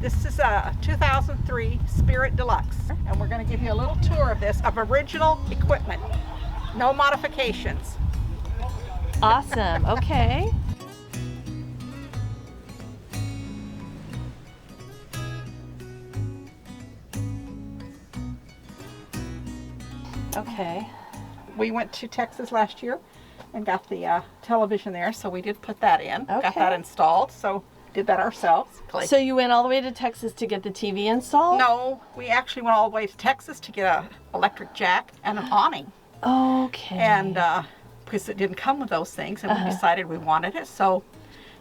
This is a 2003 Spirit Deluxe, and we're going to give you a little tour of this, of original equipment. No modifications. Awesome. Okay. Okay. We went to Texas last year and got the television there, so we did put that in. Okay. Got that installed, so did that ourselves. So you went all the way to Texas to get the TV installed? No, we actually went all the way to Texas to get an electric jack and an awning. Okay. And because it didn't come with those things, and we decided we wanted it, so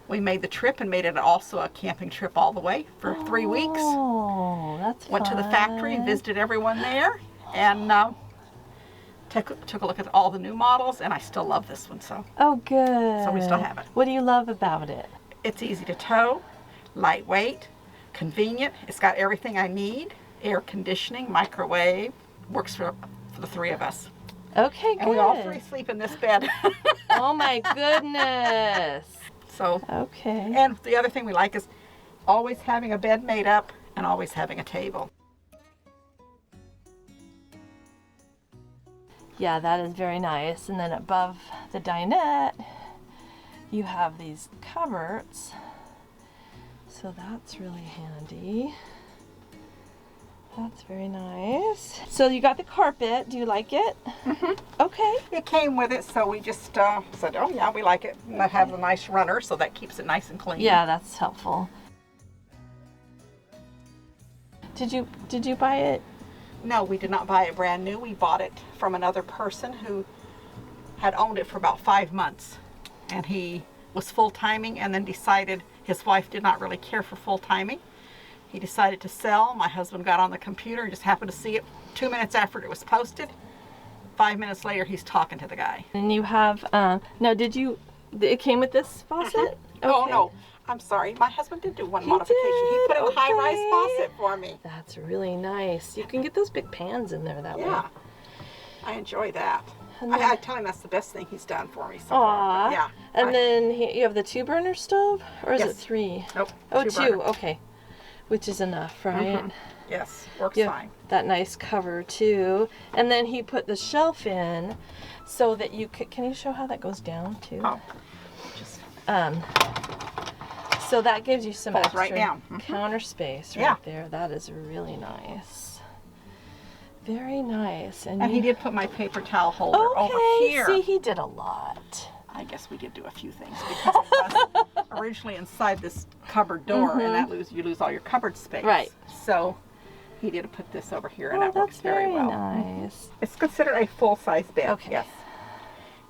we made the trip and made it also a camping trip all the way for 3 weeks. Oh, that's Went fun. to the factory, visited everyone there, and took a look at all the new models, and I still love this one, so. Oh, good. So we still have it. What do you love about it? It's easy to tow, lightweight, convenient. It's got everything I need. Air conditioning, microwave, works for the three of us. Okay, good. And we all three sleep in this bed. Oh my goodness. So. Okay. And the other thing we like is always having a bed made up and always having a table. Yeah, that is very nice. And then above the dinette, you have these cupboards. So that's really handy. That's very nice. So you got the carpet. Do you like it? Mm-hmm. Okay. It came with it, so we just said, oh yeah, we like it. And that has a nice runner, so that keeps it nice and clean. Yeah, that's helpful. Did you buy it? No, we did not buy it brand new. We bought it from another person who had owned it for about 5 months. And he was full-timing and then decided his wife did not really care for full-timing. He decided to sell. My husband got on the computer and just happened to see it 2 minutes after it was posted. 5 minutes later, he's talking to the guy. And you have, no, it came with this faucet? Okay. Oh, no. I'm sorry. My husband did do one modification. He put in a high-rise faucet for me. That's really nice. You can get those big pans in there that way. Yeah. I enjoy that. And then, I tell him that's the best thing he's done for me so far. But yeah. And then you have the 2-burner stove? Or is it 3? Nope. Oh, 2 2. burner. Okay. Which is enough, right? Mm-hmm. Yes. Works Yeah, fine. that nice cover too. And then he put the shelf in so that you could, can you show how that goes down too? Oh. Just So that gives you some falls extra right down. counter space right Yeah. there. That is really nice. Very nice. And he did put my paper towel holder over here. See, he did a lot. I guess we did do a few things because it was originally inside this cupboard door, and that you lose all your cupboard space. Right. So he did put this over here, and Oh, that works that's very well. nice. It's considered a full-size bed. Okay. Yes.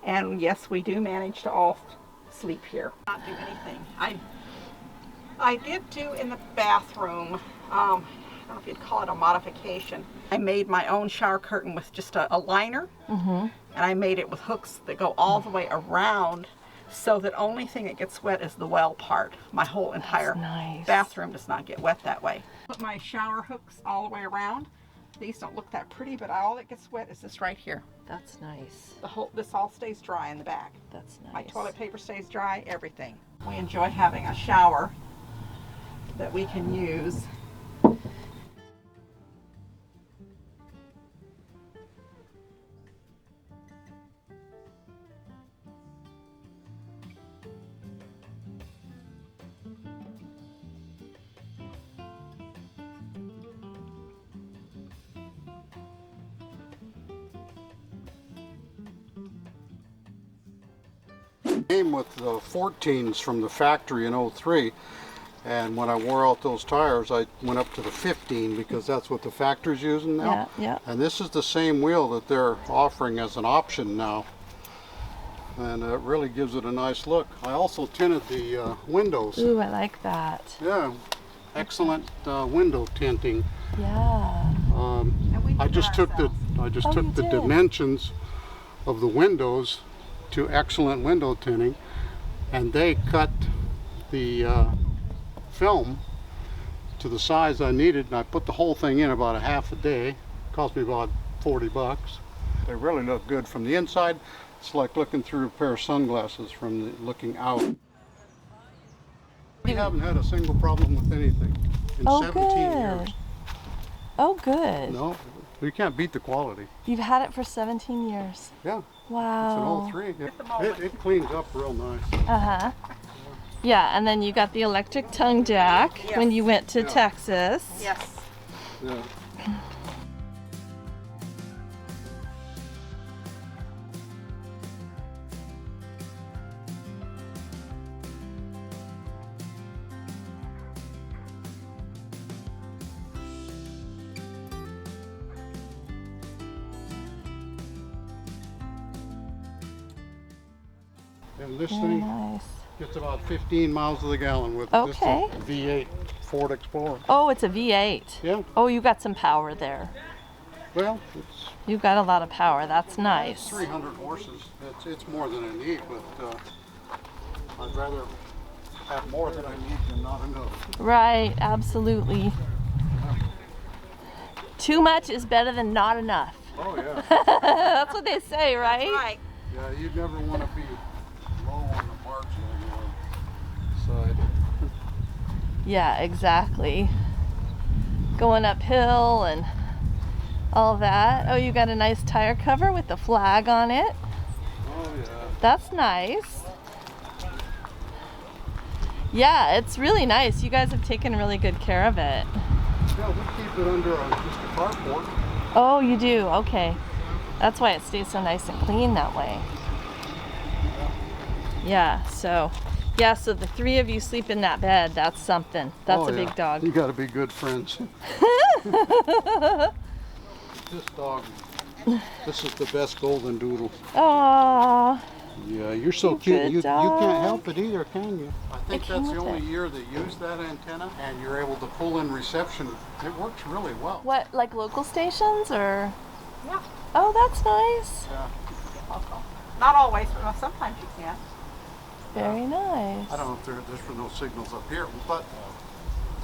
And yes, we do manage to all sleep here. Not do anything. I did do in the bathroom. I don't know if you'd call it a modification. I made my own shower curtain with just a liner, and I made it with hooks that go all the way around, so that only thing that gets wet is the well part. My whole entire bathroom does not get wet that way. Put my shower hooks all the way around. These don't look that pretty, but all that gets wet is this right here. That's nice. This all stays dry in the back. That's nice. My toilet paper stays dry, everything. We enjoy having a shower that we can use. Came with the 14s from the factory in 03, and when I wore out those tires I went up to the 15 because that's what the factory's using now. Yeah. And this is the same wheel that they're offering as an option now, and it really gives it a nice look. I also tinted the windows. Ooh, I like that. Yeah, excellent window tinting. Yeah. I just took the dimensions of the windows to excellent window tinting, and they cut the film to the size I needed, and I put the whole thing in about a half a day. It cost me about $40. They really look good from the inside. It's like looking through a pair of sunglasses from looking out. We haven't had a single problem with anything. in Oh, 17 good. years. Oh, good. No, you can't beat the quality. You've had it for 17 years. Yeah, Wow. it's an 03. At the moment. It cleans up real nice. Uh-huh. Yeah, and then you got the electric tongue jack Yes. when you went to Yeah. Texas. Yes. Yeah. And this Very thing nice. gets about 15 miles to the gallon with Okay. this V8 Ford Explorer. Oh, it's a V8. Yeah, Oh, you got some power there. well, it's You got a lot of power. That's nice. 300 horses. It's more than I need, but I'd rather have more than I need than not enough. Right, absolutely. Too much is better than not enough. Oh yeah. That's what they say, right? Right. Yeah, you'd never want to be low on the marginal side. Yeah, exactly. Going uphill and all that. Oh, you got a nice tire cover with the flag on it. Oh yeah. That's nice. Yeah, it's really nice. You guys have taken really good care of it. Yeah, we keep it under just a carport. Oh, you do? Okay. That's why it stays so nice and clean that way. Yeah, so the three of you sleep in that bed. That's something. That's Oh, a yeah. big dog. You got to be good friends. This dog, this is the best golden doodle. Aww. Yeah, you're so Good cute. You dog. can't help it either, can you? I think came that's the with only it. year they used that antenna, and you're able to pull in reception. It works really well. What, like local stations or? Yeah. Oh, that's nice. Yeah. Not always, but sometimes you can. Very nice. I don't know if there's no signals up here, but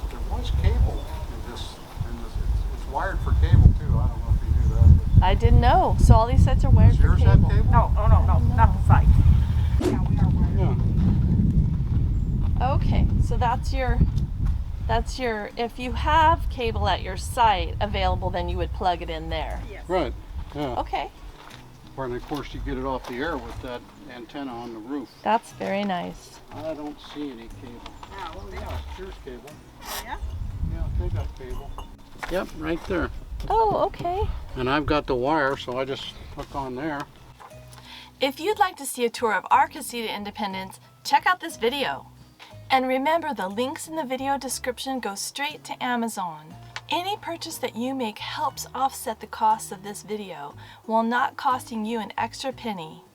there was cable in this. It's wired for cable too. I don't know if you knew that. I didn't know. So all these sets are wired Does for yours cable. have cable? No, not the site. Yeah, we are wired. Yeah. Okay, so that's your, if you have cable at your site available, then you would plug it in there. Yes. Right. Yeah. Okay, And of course you get it off the air with that antenna on the roof. that's very nice. I don't see any cable. Yeah, well, they Yeah, here's cable. yeah. Yeah, they got cable. Yep, right there. Oh, okay. And I've got the wire, so I just hook on there. If you'd like to see a tour of our Casita Independence, check out this video. And remember, the links in the video description go straight to Amazon. Any purchase that you make helps offset the cost of this video while not costing you an extra penny.